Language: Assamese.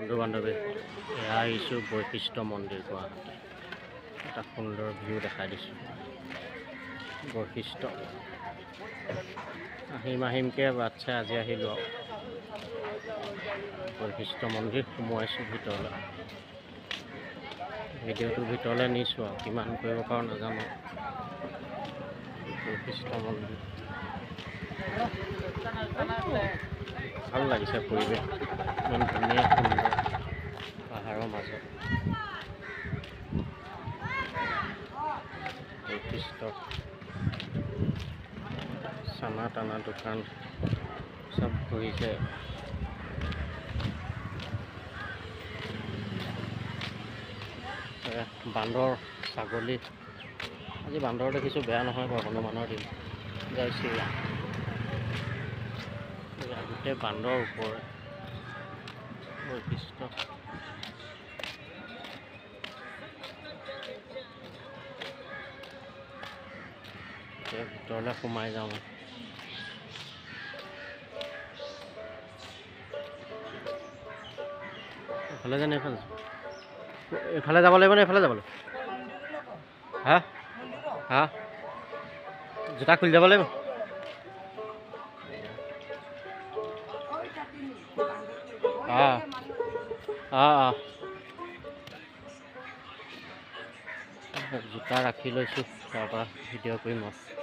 বন্ধু বান্ধৱী এয়া আহিছোঁ বৈশিষ্ট্য মন্দিৰ গুৱাহাটী। এটা সুন্দৰ ভিউ দেখাই দিছোঁ বৈশিষ্ট্য। আহিমকে বাচ্ছা আজি আহিলোঁ আৰু বৈশিষ্ট্য মন্দিৰ সোমোৱাইছোঁ ভিতৰলৈ। ভিডিঅ'টোৰ ভিতৰলৈ নিছোঁ আৰু কিমান কৰিব পাৰোঁ নাজানো। বৈশিষ্ট্য মন্দিৰ ভাল লাগিছে পৰিৱেশ, ইমান ধুনীয়া সুন্দৰ পাহাৰৰ মাজত বৈশিষ্ট্য। চানা টানা দোকান চব বহিছে। বান্দৰ ছাগলী, আজি বান্দৰ দেখিছোঁ, বেয়া নহয় বাৰু, হনুমানৰ দিন যাইছোঁ। গোটেই বান্দৰ ওপৰে বৈশিষ্ট্য। ভিতৰলৈ সোমাই যাওঁ। এইফালে জানে, এইফালে যাব লাগিব নে এইফালে যাব লাগিব? হা হা জোতা খুলি যাব লাগিব। জোতা ৰাখি লৈছোঁ, তাৰপৰা ভিডিঅ' কৰিম আৰু।